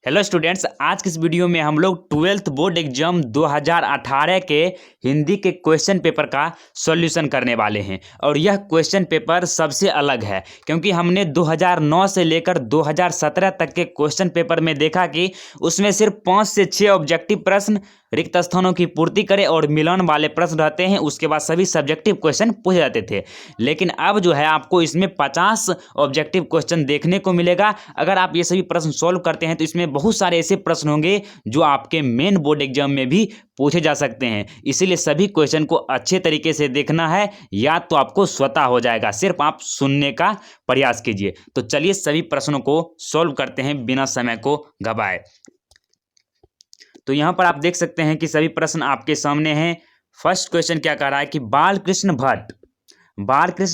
Hello students, आज की इस वीडियो में हम लोग 12th बोर्ड एग्जाम 2018 के हिंदी के क्वेश्चन पेपर का सॉल्यूशन करने वाले हैं। और यह क्वेश्चन पेपर सबसे अलग है क्योंकि हमने 2009 से लेकर 2017 तक के क्वेश्चन पेपर में देखा कि उसमें सिर्फ 5 से 6 ऑब्जेक्टिव प्रश्न रिक्त स्थानों की पूर्ति करें और मिलान वाले प्रश्न रहते हैं। उसके बाद सभी सब्जेक्टिव क्वेश्चन पूछे जाते थे, लेकिन अब जो है आपको इसमें 50 ऑब्जेक्टिव क्वेश्चन देखने को मिलेगा। अगर आप ये सभी प्रश्न सॉल्व करते हैं तो इसमें बहुत सारे ऐसे प्रश्न होंगे जो आपके मेन बोर्ड एग्जाम में भी पूछे जा सकते हैं। इसीलिए सभी क्वेश्चन को अच्छे तरीके से देखना है, या तो आपको स्वतः हो जाएगा, सिर्फ आप सुनने का प्रयास कीजिए। तो चलिए सभी प्रश्नों को सॉल्व करते हैं बिना समय को गवाए। तो यहाँ पर आप देख सकते हैं कि सभी प्रश्न आपके सामने हैं। फर्स्ट क्वेश्चन क्या कह रहा है कि बालकृष्ण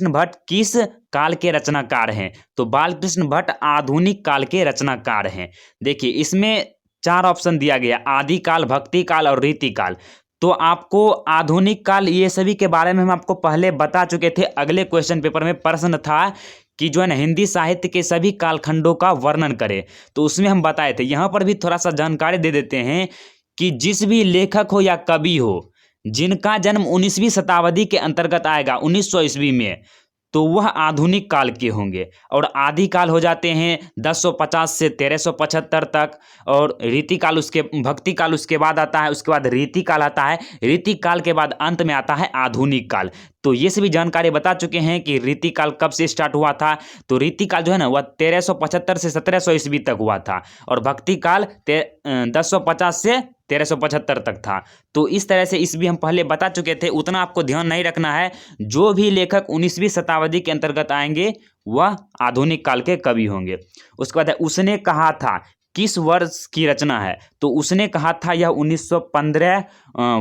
भट्ट किस काल के रचनाकार हैं? तो बालकृष्ण भट्ट आधुनिक काल के रचनाकार हैं। देखिए इसमें 4 ऑप्शन दिया गया, आदि काल, भक्ति काल और रीति काल। तो आपको आधुनिक काल ये सभी के बारे में हम आपको पहले बता चुके थे। अगले क्वेश्चन पेपर में प्रश्न था कि जो है ना हिंदी साहित्य के सभी कालखंडों का वर्णन करें, तो उसमें हम बताए थे। यहाँ पर भी थोड़ा सा जानकारी दे देते हैं कि जिस भी लेखक हो या कवि हो जिनका जन्म 19वीं शताब्दी के अंतर्गत आएगा 1900 ईस्वी में, तो वह आधुनिक काल के होंगे। और आदि काल हो जाते हैं 1050 से 1375 तक, और रीति काल उसके भक्ति काल उसके बाद आता है, उसके बाद रीति काल आता है, रीति काल के बाद अंत में आता है आधुनिक काल। तो ये सभी जानकारी बता चुके हैं कि रीति काल कब से स्टार्ट हुआ था। तो रीति काल जो है ना वह 1375 से 1700 ईस्वी तक हुआ था, और भक्ति काल 1050 से 1375 तक था। तो इस तरह से ईस्वी हम पहले बता चुके थे, उतना आपको ध्यान नहीं रखना है। जो भी लेखक 19वीं शताब्दी के अंतर्गत आएंगे वह आधुनिक काल के कवि होंगे। उसके बाद उसने कहा था किस वर्ष की रचना है? तो उसने कहा था यह 1915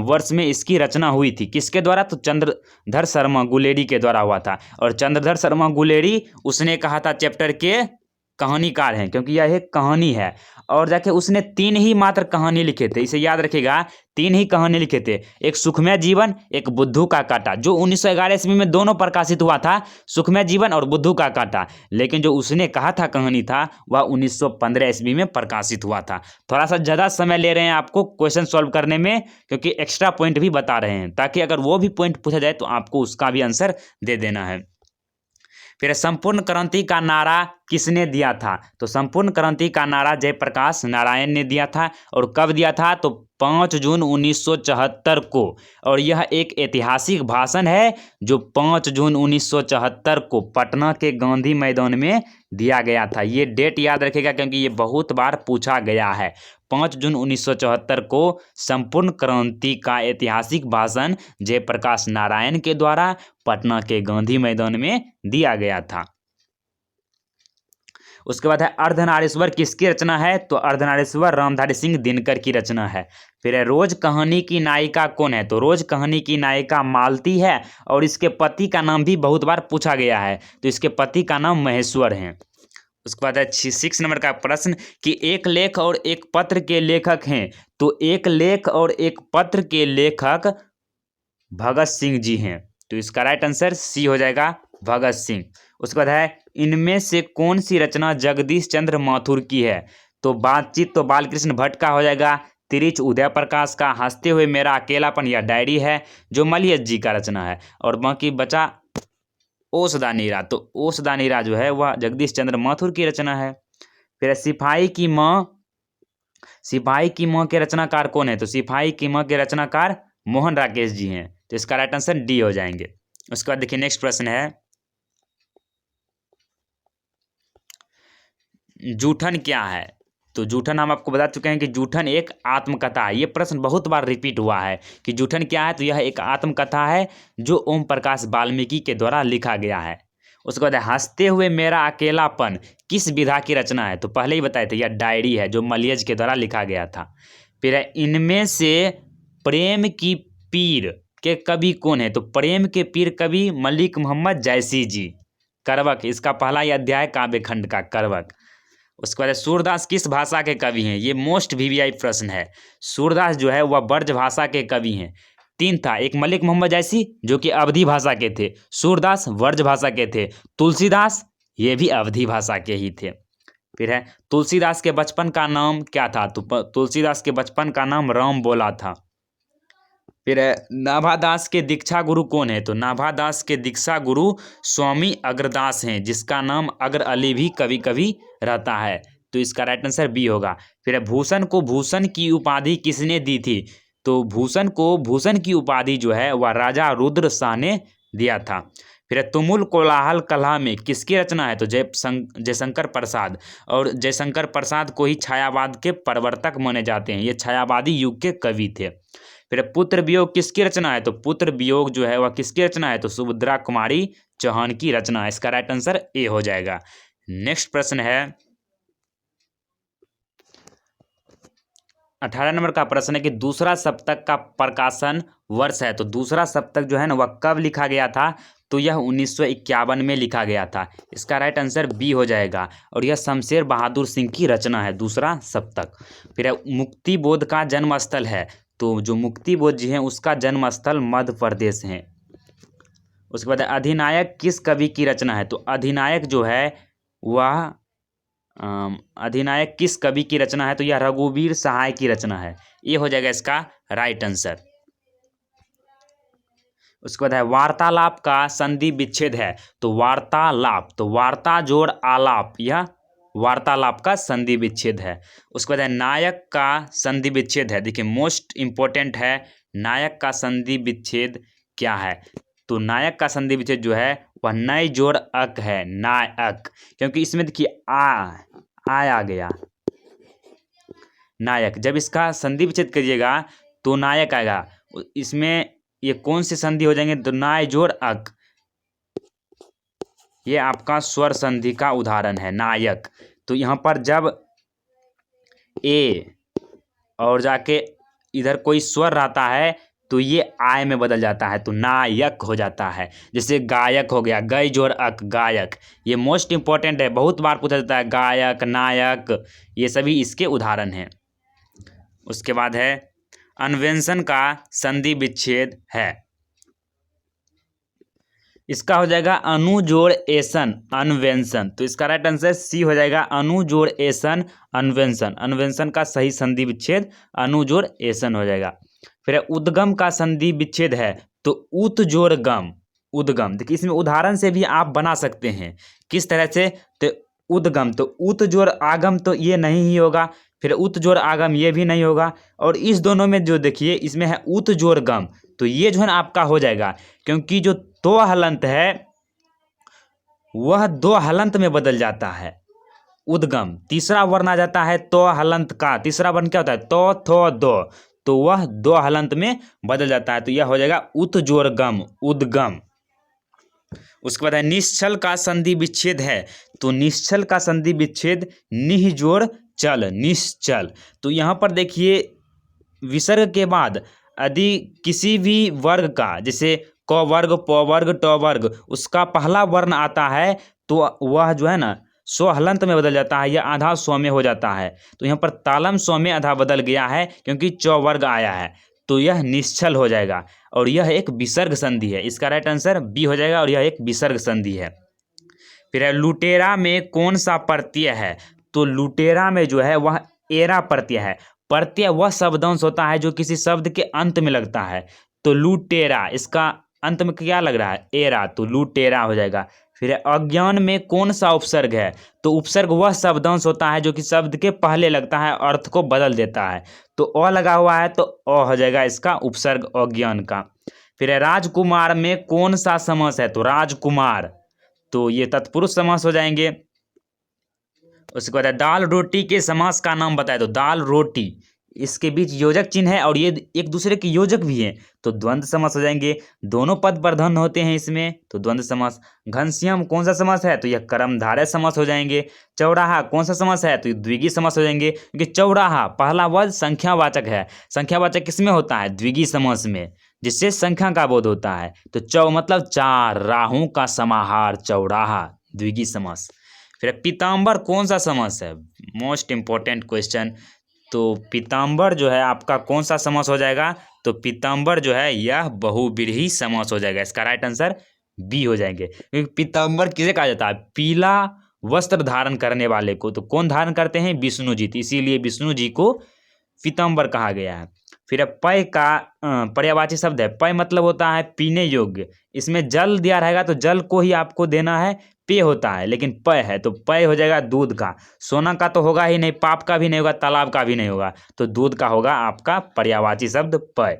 वर्ष में इसकी रचना हुई थी। किसके द्वारा? तो चंद्रधर शर्मा गुलेरी के द्वारा हुआ था। और चंद्रधर शर्मा गुलेरी उसने कहा था चैप्टर के कहानीकार हैं, क्योंकि यह एक कहानी है। और जाके उसने 3 ही मात्र कहानी लिखे थे, इसे याद रखिएगा। 3 ही कहानी लिखे थे, एक सुखमय जीवन, एक बुद्धू का कांटा, जो 1911 ईस्वी में दोनों प्रकाशित हुआ था, सुखमय जीवन और बुद्धू का कांटा। लेकिन जो उसने कहा था कहानी था वह 1915 ईस्वी में प्रकाशित हुआ था। थोड़ा सा ज़्यादा समय ले रहे हैं आपको क्वेश्चन सॉल्व करने में, क्योंकि एक्स्ट्रा पॉइंट भी बता रहे हैं, ताकि अगर वो भी पॉइंट पूछा जाए तो आपको उसका भी आंसर दे देना है। फिर संपूर्ण क्रांति का नारा किसने दिया था? तो संपूर्ण क्रांति का नारा जयप्रकाश नारायण ने दिया था। और कब दिया था? तो 5 जून 1974 को। और यह एक ऐतिहासिक भाषण है जो 5 जून 1974 को पटना के गांधी मैदान में दिया गया था। ये डेट याद रखेगा क्योंकि ये बहुत बार पूछा गया है। 5 जून 1974 को संपूर्ण क्रांति का ऐतिहासिक भाषण जयप्रकाश नारायण के द्वारा पटना के गांधी मैदान में दिया गया था। उसके बाद है अर्धनारीश्वर किसकी रचना है? तो अर्धनारीश्वर रामधारी सिंह दिनकर की रचना है। फिर है रोज कहानी की नायिका कौन है? तो रोज कहानी की नायिका मालती है, और इसके पति का नाम भी बहुत बार पूछा गया है। तो इसके पति का नाम महेश्वर है। उसके बाद है 6 नंबर का प्रश्न कि एक लेख और एक पत्र के लेखक हैं। तो एक लेख और एक पत्र के लेखक भगत सिंह जी हैं। तो इसका राइट आंसर सी हो जाएगा, भगत सिंह। उसके बाद है इनमें से कौन सी रचना जगदीश चंद्र माथुर की है? तो बातचीत तो बालकृष्ण भट्ट का हो जाएगा। तिरिच उदय प्रकाश का। हंसते हुए मेरा अकेलापन या डायरी है जो मलियस जी का रचना है। और बाकी बचा ओसदा नीरा। तो ओसदा नीरा जो है वह जगदीश चंद्र माथुर की रचना है। फिर सिपाही की माँ के रचनाकार कौन है? तो सिपाही की माँ के रचनाकार मोहन राकेश जी हैं। तो इसका राइट आंसर डी हो जाएंगे। उसके बाद देखिए नेक्स्ट प्रश्न है जूठन क्या है? तो जूठन हम आपको बता चुके हैं कि जूठन एक आत्मकथा है। ये प्रश्न बहुत बार रिपीट हुआ है कि जूठन क्या है। तो यह एक आत्मकथा है जो ओम प्रकाश वाल्मीकि के द्वारा लिखा गया है। उसके बाद हंसते हुए मेरा अकेलापन किस विधा की रचना है? तो पहले ही बताए थे यह डायरी है जो मलियज के द्वारा लिखा गया था। फिर इनमें से प्रेम की पीर के कवि कौन है? तो प्रेम के पीर कवि मलिक मोहम्मद जैसी जी। करवक, इसका पहला ही अध्याय काव्य खंड का करवक। उसके बाद सूरदास किस भाषा के कवि हैं? ये मोस्ट वीवीआई प्रश्न है। सूरदास जो है वह ब्रज भाषा के कवि हैं। 3 था, एक मलिक मोहम्मद जैसी जो कि अवधी भाषा के थे, सूरदास ब्रज भाषा के थे, तुलसीदास ये भी अवधी भाषा के ही थे। फिर है तुलसीदास के बचपन का नाम क्या था? तो तुलसीदास के बचपन का नाम राम बोला था। फिर है नाभादास के दीक्षा गुरु कौन है? तो नाभादास के दीक्षा गुरु स्वामी अग्रदास हैं, जिसका नाम अग्र अली भी कभी कभी रहता है। तो इसका राइट आंसर बी होगा। फिर है भूषण को भूषण की उपाधि किसने दी थी? तो भूषण को भूषण की उपाधि जो है वह राजा रुद्र शाह ने दिया था। फिर है तुमुल कोलाहल कलह में किसकी रचना है? तो जयशंकर प्रसाद। और जयशंकर प्रसाद को ही छायावाद के प्रवर्तक माने जाते हैं, ये छायावादी युग के कवि थे। फिर पुत्र वियोग किसकी रचना है? तो पुत्र वियोग जो है वह किसकी रचना है? तो सुभद्रा कुमारी चौहान की रचना है। इसका राइट आंसर ए हो जाएगा। नेक्स्ट प्रश्न है 18 नंबर का प्रश्न है कि दूसरा सप्तक का प्रकाशन वर्ष है। तो दूसरा सप्तक जो है ना वह कब लिखा गया था? तो यह 1951 में लिखा गया था। इसका राइट आंसर बी हो जाएगा। और यह शमशेर बहादुर सिंह की रचना है दूसरा सप्तक। फिर मुक्ति बोध का जन्म स्थल है। तो जो मुक्ति बोध जी हैं उसका जन्म स्थल मध्य प्रदेश है। उसके बाद अधिनायक किस कवि की रचना है? तो अधिनायक जो है वह अधिनायक किस कवि की रचना है? तो यह रघुवीर सहाय की रचना है। ये हो जाएगा इसका राइट आंसर। उसके बाद है वार्तालाप का संधि विच्छेद है। तो वार्तालाप, तो वार्ता जोड़ आलाप, यह वार्तालाप का संधि विच्छेद है। उसके बाद है नायक का संधि विच्छेद है। देखिए मोस्ट इंपॉर्टेंट है, नायक का संधि विच्छेद क्या है? तो नायक का संधि विच्छेद जो है वह नय जोड़ अक है, नायक। क्योंकि इसमें देखिए आ गया नायक, जब इसका संधि विच्छेद करिएगा तो नायक आएगा। इसमें ये कौन से संधि हो जाएंगे? तो नाय जोड़ अक, ये आपका स्वर संधि का उदाहरण है नायक। तो यहाँ पर जब ए और जाके इधर कोई स्वर रहता है तो ये आय में बदल जाता है, तो नायक हो जाता है। जैसे गायक हो गया, गय जोड़ अक, गायक। ये मोस्ट इंपॉर्टेंट है, बहुत बार पूछा जाता है, गायक, नायक, ये सभी इसके उदाहरण हैं। उसके बाद है अन्वेषण का संधि विच्छेद है। इसका हो जाएगा अनुजोड़ एसन अन्वेषण। तो इसका राइट आंसर सी हो जाएगा, अनुजोड़ एसन अन्वेषण। अन्वेषण का सही संधि विच्छेद अनुजोड़ एसन हो जाएगा। फिर उद्गम का संधि विच्छेद है। तो उत जोड़ गम, उद्गम। देखिए इसमें उदाहरण से भी आप बना सकते हैं, किस तरह से? तो उद्गम, तो उत जोड़ आगम, तो ये नहीं ही होगा। फिर उत जोड़ आगम ये भी नहीं होगा। और इस दोनों में जो देखिए इसमें है उत जोड़ गम, तो ये जो है ना आपका हो जाएगा। क्योंकि जो तो हलंत है वह दो हलंत में बदल जाता है, उद्गम। तीसरा वर्ण आ जाता है तो हलंत का, तीसरा वर्ण क्या होता है? तो थो दो, तो वह दो हलंत में बदल जाता है। तो यह हो जाएगा उत जोड़ गम, उद्गम। उसके बाद है निश्चल का संधि विच्छेद है। तो निश्चल का संधि विच्छेद निह जोड़ चल, निश्चल। तो यहाँ पर देखिए विसर्ग के बाद यदि किसी भी वर्ग का, जैसे क वर्ग, प वर्ग, ट वर्ग, उसका पहला वर्ण आता है तो वह जो है ना स्व हलंत में बदल जाता है या आधा स्व में हो जाता है। तो यहाँ पर तालम स्व में आधा बदल गया है क्योंकि च वर्ग आया है, तो यह निश्चल हो जाएगा। और यह एक विसर्ग संधि है। इसका राइट आंसर बी हो जाएगा और यह एक विसर्ग संधि है। फिर है लुटेरा में कौन सा प्रत्यय है? तो लुटेरा में जो है वह एरा प्रत्यय है। प्रत्यय वह शब्दांश होता है जो किसी शब्द के अंत में लगता है। तो लुटेरा, इसका अंत में क्या लग रहा है? एरा, तो लुटेरा हो जाएगा। फिर अज्ञान में कौन सा उपसर्ग है? तो उपसर्ग वह शब्दांश होता है जो कि शब्द के पहले लगता है, अर्थ को बदल देता है। तो अ लगा हुआ है तो अ हो जाएगा इसका उपसर्ग अज्ञान का। फिर राजकुमार में कौन सा समास है? तो राजकुमार, तो ये तत्पुरुष समास हो जाएंगे। उसके बाद दाल रोटी के समास का नाम बताए। तो दाल रोटी, इसके बीच योजक चिन्ह है और ये एक दूसरे के योजक भी हैं, तो द्वंद्व समास हो जाएंगे। दोनों पद प्रधान होते हैं इसमें, तो द्वंद्व समास। घनश्याम कौन सा समास है? तो यह कर्मधारय समास हो जाएंगे। चौराहा कौन सा समास है? तो ये द्विगीय समास हो जाएंगे, क्योंकि चौराहा पहला पद संख्यावाचक है। संख्यावाचक किसमें होता है? द्विगीय समास में, जिससे संख्या का बोध होता है। तो चौ मतलब चार, राहों का समाहार, चौराहा, द्विगीय समास। फिर पीताम्बर कौन सा समास है? Most important question. तो पीताम्बर जो है आपका कौन सा समास हो जाएगा? तो पीताम्बर जो है यह बहुव्रीहि समास हो जाएगा। इसका राइट आंसर बी हो जाएंगे, क्योंकि पीताम्बर किसे कहा जाता है? पीला वस्त्र धारण करने वाले को। तो कौन धारण करते हैं? विष्णु जी, तो इसीलिए विष्णु जी को पीताम्बर कहा गया है। फिर अब पय का पर्यायवाची शब्द है। पय मतलब होता है पीने योग्य। इसमें जल दिया रहेगा तो जल को ही आपको देना है, पेय होता है, लेकिन पय है तो पय हो जाएगा दूध का। सोना का तो होगा ही नहीं, पाप का भी नहीं होगा, तालाब का भी नहीं होगा, तो दूध का होगा आपका पर्यायवाची शब्द पय।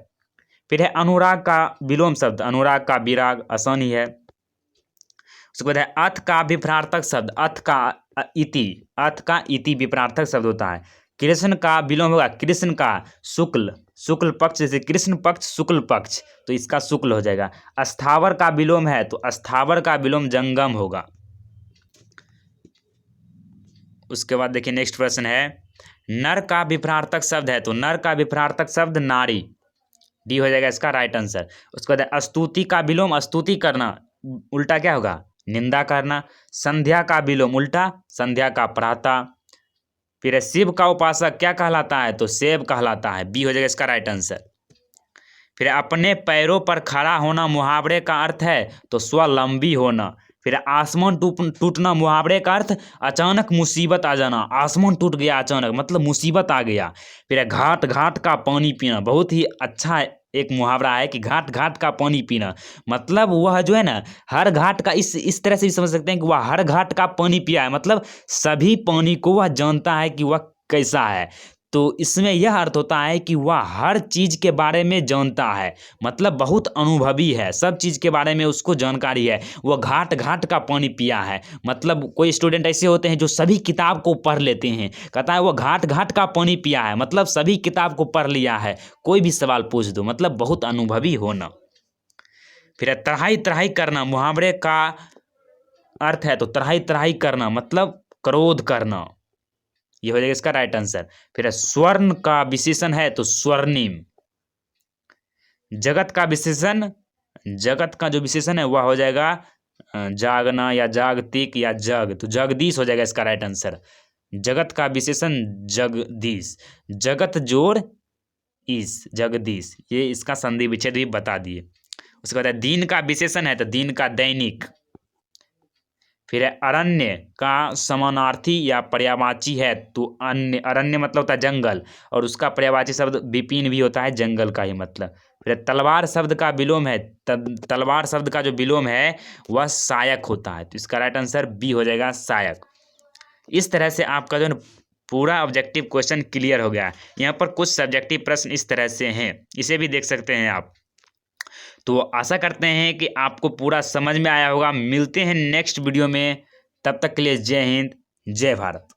फिर है अनुराग का विलोम शब्द। अनुराग का विराग, आसान ही है। उसके बाद है अथ का विपरार्थक शब्द। अथ का इति विपरार्थक शब्द होता है। कृष्ण का विलोम होगा कृष्ण का शुक्ल। शुक्ल पक्ष, जैसे कृष्ण पक्ष शुक्ल पक्ष, तो इसका शुक्ल हो जाएगा। अस्थावर का विलोम है तो अस्थावर का विलोम जंगम होगा। उसके बाद देखिए नेक्स्ट प्रश्न है, नर का विपरार्थक शब्द है तो नर का विपरार्थक शब्द नारी। डी हो जाएगा इसका राइट आंसर। उसके बाद स्तुति का विलोम, स्तुति करना उल्टा क्या होगा? निंदा करना। संध्या का विलोम उल्टा, संध्या का प्रातः। फिर शिव का उपासक क्या कहलाता है? तो सेव कहलाता है। बी हो जाएगा इसका राइट आंसर। फिर अपने पैरों पर खड़ा होना मुहावरे का अर्थ है तो स्वावलंबी होना। फिर आसमान टूटना मुहावरे का अर्थ अचानक मुसीबत आ जाना। आसमान टूट गया अचानक, मतलब मुसीबत आ गया। फिर घाट घाट का पानी पीना, बहुत ही अच्छा एक मुहावरा है कि घाट घाट का पानी पीना, मतलब वह जो है ना हर घाट का, इस तरह से भी समझ सकते हैं कि वह हर घाट का पानी पिया है, मतलब सभी पानी को वह जानता है कि वह कैसा है। तो इसमें यह अर्थ होता है कि वह हर चीज़ के बारे में जानता है, मतलब बहुत अनुभवी है, सब चीज़ के बारे में उसको जानकारी है। वह घाट घाट का पानी पिया है, मतलब कोई स्टूडेंट ऐसे होते हैं जो सभी किताब को पढ़ लेते हैं, कहता है वह घाट घाट का पानी पिया है, मतलब सभी किताब को पढ़ लिया है, कोई भी सवाल पूछ दो, मतलब बहुत अनुभवी होना। फिर तराई तराई करना मुहावरे का अर्थ है तो तराई तराई करना मतलब क्रोध करना। ये हो जाएगा इसका राइट आंसर। फिर स्वर्ण का विशेषण है तो स्वर्णिम। जगत का विशेषण, जगत का जो विशेषण है वह हो जाएगा जागना या जागतिक या जग, तो जगदीश हो जाएगा इसका राइट आंसर। जगत का विशेषण जगदीश, जगत जोड़ ईश, जगदीश, ये इसका संधि विच्छेद भी बता दिए। उसके बाद दीन का विशेषण है तो दीन का दैनिक। फिर है अरण्य का समानार्थी या पर्यायवाची है तो अन्य। अरण्य मतलब होता है जंगल, और उसका पर्यायवाची शब्द विपिन भी होता है, जंगल का ही मतलब। फिर तलवार शब्द का विलोम है, तलवार शब्द का जो विलोम है वह सहायक होता है, तो इसका राइट आंसर बी हो जाएगा सहायक। इस तरह से आपका जो पूरा ऑब्जेक्टिव क्वेश्चन क्लियर हो गया। यहाँ पर कुछ सब्जेक्टिव प्रश्न इस तरह से हैं, इसे भी देख सकते हैं आप। तो आशा करते हैं कि आपको पूरा समझ में आया होगा। मिलते हैं नेक्स्ट वीडियो में, तब तक के लिए जय हिंद, जय भारत।